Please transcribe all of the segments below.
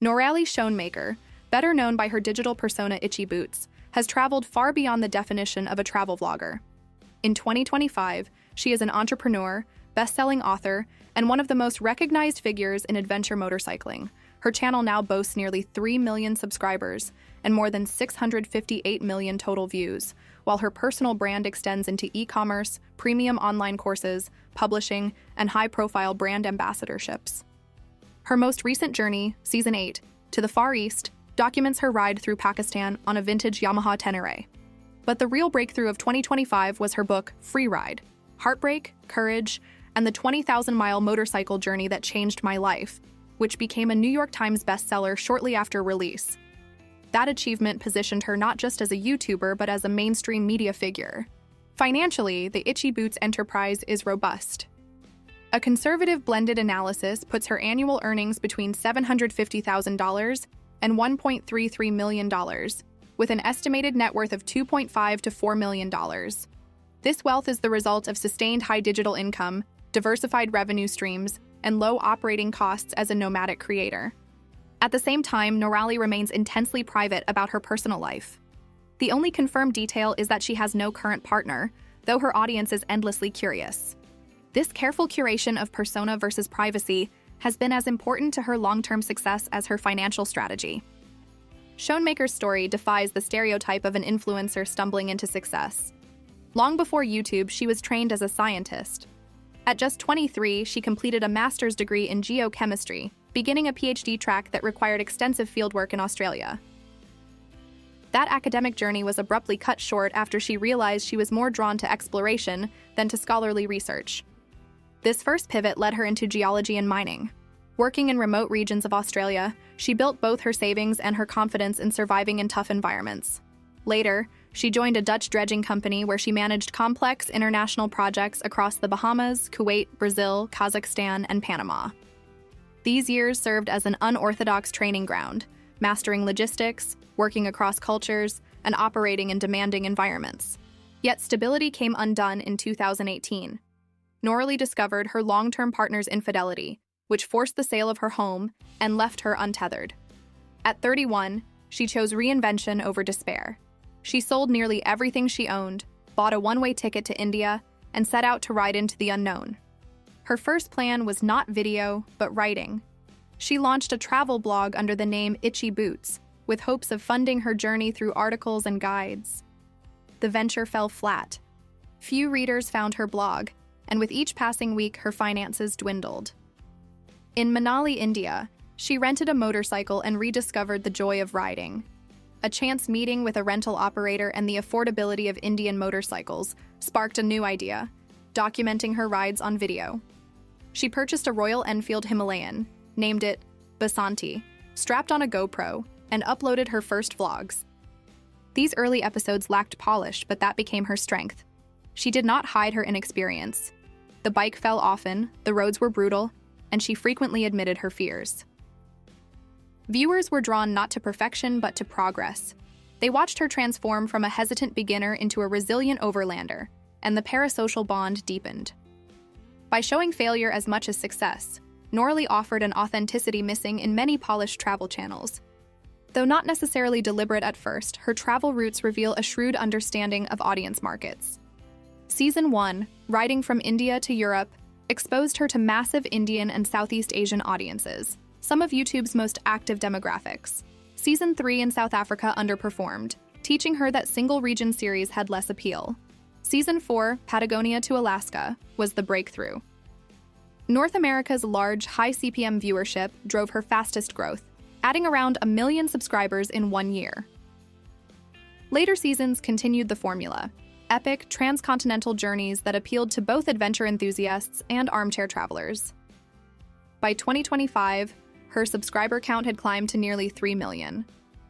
Noraly Schoenmaker, better known by her digital persona Itchy Boots, has traveled far beyond the definition of a travel vlogger. In 2025, she is an entrepreneur, best-selling author, and one of the most recognized figures in adventure motorcycling. Her channel now boasts nearly 3 million subscribers and more than 658 million total views, while her personal brand extends into e-commerce, premium online courses, publishing, and high-profile brand ambassadorships. Her most recent journey, Season 8, to the Far East, documents her ride through Pakistan on a vintage Yamaha Ténéré. But the real breakthrough of 2025 was her book, Free Ride: Heartbreak, Courage, and the 20,000-mile motorcycle journey that changed my life, which became a New York Times bestseller shortly after release. That achievement positioned her not just as a YouTuber, but as a mainstream media figure. Financially, the Itchy Boots enterprise is robust. A conservative blended analysis puts her annual earnings between $750,000 and $1.33 million, with an estimated net worth of $2.5 to $4 million. This wealth is the result of sustained high digital income, diversified revenue streams, and low operating costs as a nomadic creator. At the same time, Noraly remains intensely private about her personal life. The only confirmed detail is that she has no current partner, though her audience is endlessly curious. This careful curation of persona versus privacy has been as important to her long-term success as her financial strategy. Schoenmaker's story defies the stereotype of an influencer stumbling into success. Long before YouTube, she was trained as a scientist. At just 23, she completed a master's degree in geochemistry, beginning a PhD track that required extensive fieldwork in Australia. That academic journey was abruptly cut short after she realized she was more drawn to exploration than to scholarly research. This first pivot led her into geology and mining. Working in remote regions of Australia, she built both her savings and her confidence in surviving in tough environments. Later, she joined a Dutch dredging company where she managed complex international projects across the Bahamas, Kuwait, Brazil, Kazakhstan, and Panama. These years served as an unorthodox training ground, mastering logistics, working across cultures, and operating in demanding environments. Yet stability came undone in 2018. Noraly discovered her long-term partner's infidelity, which forced the sale of her home and left her untethered. At 31, she chose reinvention over despair. She sold nearly everything she owned, bought a one-way ticket to India, and set out to ride into the unknown. Her first plan was not video, but writing. She launched a travel blog under the name Itchy Boots, with hopes of funding her journey through articles and guides. The venture fell flat. Few readers found her blog, and with each passing week, her finances dwindled. In Manali, India, she rented a motorcycle and rediscovered the joy of riding. A chance meeting with a rental operator and the affordability of Indian motorcycles sparked a new idea: documenting her rides on video. She purchased a Royal Enfield Himalayan, named it Basanti, strapped on a GoPro, and uploaded her first vlogs. These early episodes lacked polish, but that became her strength. She did not hide her inexperience. The bike fell often, the roads were brutal, and she frequently admitted her fears. Viewers were drawn not to perfection, but to progress. They watched her transform from a hesitant beginner into a resilient overlander, and the parasocial bond deepened. By showing failure as much as success, Noraly offered an authenticity missing in many polished travel channels. Though not necessarily deliberate at first, her travel routes reveal a shrewd understanding of audience markets. Season 1, Riding from India to Europe, exposed her to massive Indian and Southeast Asian audiences, some of YouTube's most active demographics. Season 3 in South Africa underperformed, teaching her that single-region series had less appeal. Season 4, Patagonia to Alaska, was the breakthrough. North America's large, high CPM viewership drove her fastest growth, adding around 1 million subscribers in 1 year. Later seasons continued the formula: epic, transcontinental journeys that appealed to both adventure enthusiasts and armchair travelers. By 2025, her subscriber count had climbed to nearly 3 million,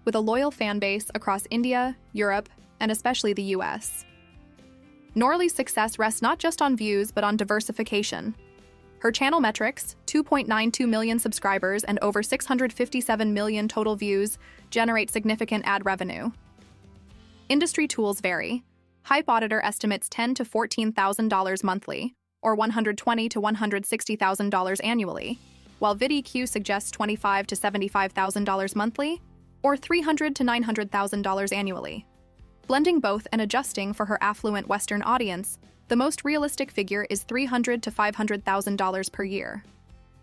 with a loyal fan base across India, Europe, and especially the US. Noraly's success rests not just on views, but on diversification. Her channel metrics, 2.92 million subscribers and over 657 million total views, generate significant ad revenue. Industry tools vary. Hype Auditor estimates $10,000 to $14,000 monthly, or $120,000 to $160,000 annually, while VidEQ suggests $25,000 to $75,000 monthly, or $300,000 to $900,000 annually. Blending both and adjusting for her affluent Western audience, the most realistic figure is $300,000 to $500,000 per year.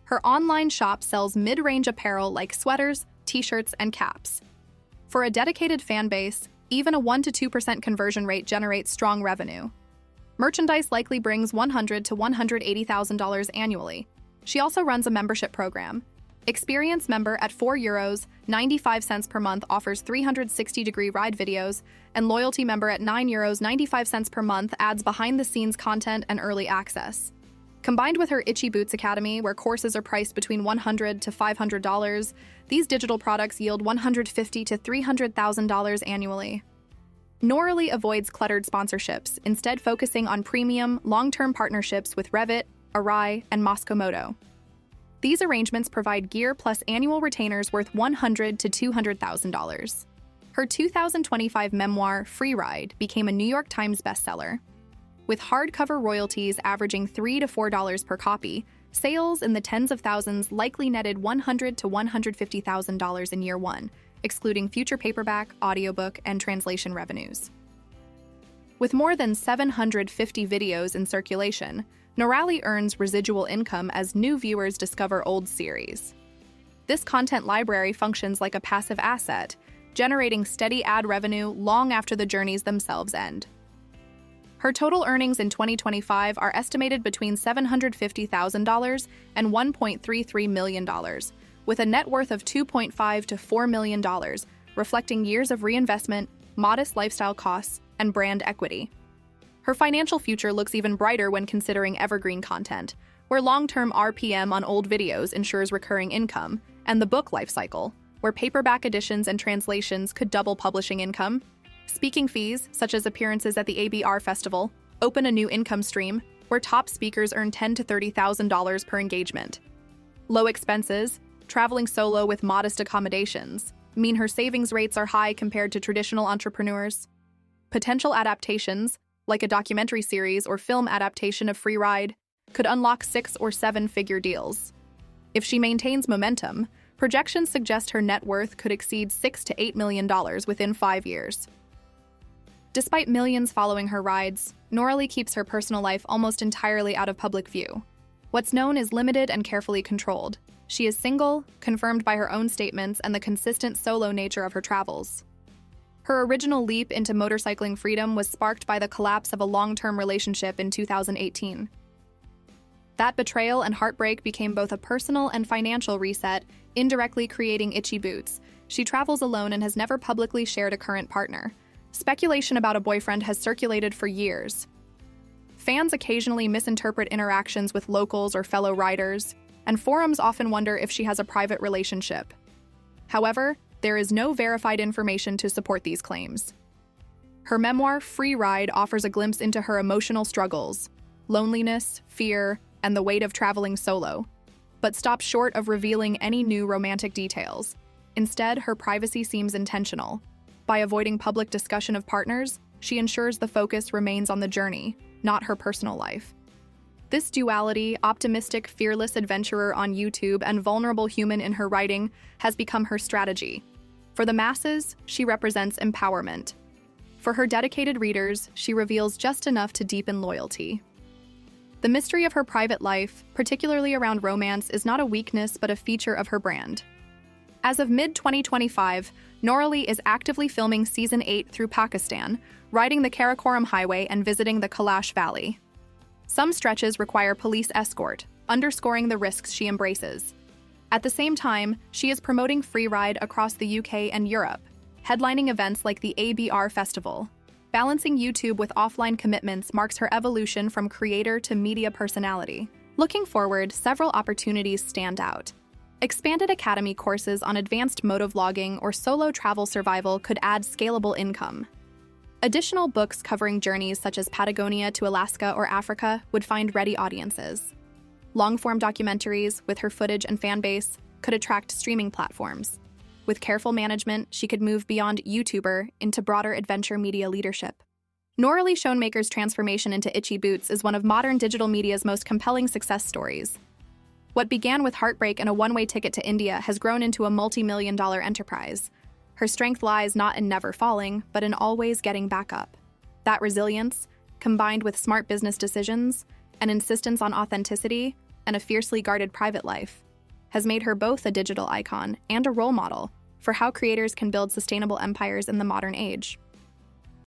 Her online shop sells mid-range apparel like sweaters, t-shirts, and caps. For a dedicated fan base, even a 1% to 2% conversion rate generates strong revenue. Merchandise likely brings $100,000 to $180,000 annually. She also runs a membership program. Experience Member at €4.95 per month offers 360-degree ride videos, and Loyalty Member at €9.95 per month adds behind-the-scenes content and early access. Combined with her Itchy Boots Academy, where courses are priced between $100 to $500, these digital products yield $150,000 to $300,000 annually. Noraly avoids cluttered sponsorships, instead focusing on premium, long-term partnerships with Revit, Arai, and Moscomoto. These arrangements provide gear plus annual retainers worth $100,000 to $200,000. Her 2025 memoir, Free Ride, became a New York Times bestseller. With hardcover royalties averaging $3 to $4 per copy, sales in the tens of thousands likely netted $100,000 to $150,000 in year one, excluding future paperback, audiobook, and translation revenues. With more than 750 videos in circulation, Noraly earns residual income as new viewers discover old series. This content library functions like a passive asset, generating steady ad revenue long after the journeys themselves end. Her total earnings in 2025 are estimated between $750,000 and $1.33 million, with a net worth of $2.5 to $4 million, reflecting years of reinvestment, modest lifestyle costs, and brand equity. Her financial future looks even brighter when considering evergreen content, where long-term RPM on old videos ensures recurring income, and the book lifecycle, where paperback editions and translations could double publishing income. Speaking fees, such as appearances at the ABR Festival, open a new income stream, where top speakers earn $10,000 to $30,000 per engagement. Low expenses, traveling solo with modest accommodations, mean her savings rates are high compared to traditional entrepreneurs. Potential adaptations, like a documentary series or film adaptation of Free Ride, could unlock 6- or 7-figure deals. If she maintains momentum, projections suggest her net worth could exceed $6 to $8 million within 5 years. Despite millions following her rides, Noraly keeps her personal life almost entirely out of public view. What's known is limited and carefully controlled. She is single, confirmed by her own statements and the consistent solo nature of her travels. Her original leap into motorcycling freedom was sparked by the collapse of a long-term relationship in 2018. That betrayal and heartbreak became both a personal and financial reset, indirectly creating Itchy Boots. She travels alone and has never publicly shared a current partner. Speculation about a boyfriend has circulated for years. Fans occasionally misinterpret interactions with locals or fellow riders, and forums often wonder if she has a private relationship. However, there is no verified information to support these claims. Her memoir, Free Ride, offers a glimpse into her emotional struggles, loneliness, fear, and the weight of traveling solo, but stops short of revealing any new romantic details. Instead, her privacy seems intentional. By avoiding public discussion of partners, she ensures the focus remains on the journey, not her personal life. This duality, optimistic, fearless adventurer on YouTube and vulnerable human in her writing, has become her strategy. For the masses, she represents empowerment. For her dedicated readers, she reveals just enough to deepen loyalty. The mystery of her private life, particularly around romance, is not a weakness but a feature of her brand. As of mid-2025, Noraly is actively filming Season 8 through Pakistan, riding the Karakoram Highway and visiting the Kailash Valley. Some stretches require police escort, underscoring the risks she embraces. At the same time, she is promoting Free Ride across the UK and Europe, headlining events like the ABR Festival. Balancing YouTube with offline commitments marks her evolution from creator to media personality. Looking forward, several opportunities stand out. Expanded academy courses on advanced motovlogging or solo travel survival could add scalable income. Additional books covering journeys such as Patagonia to Alaska or Africa would find ready audiences. Long-form documentaries, with her footage and fan base, could attract streaming platforms. With careful management, she could move beyond YouTuber into broader adventure media leadership. Noraly Schoenmaker's transformation into Itchy Boots is one of modern digital media's most compelling success stories. What began with Heartbreak and a one-way ticket to India has grown into a multi-million-dollar enterprise. Her strength lies not in never falling, but in always getting back up. That resilience, combined with smart business decisions, an insistence on authenticity, and a fiercely guarded private life, has made her both a digital icon and a role model for how creators can build sustainable empires in the modern age.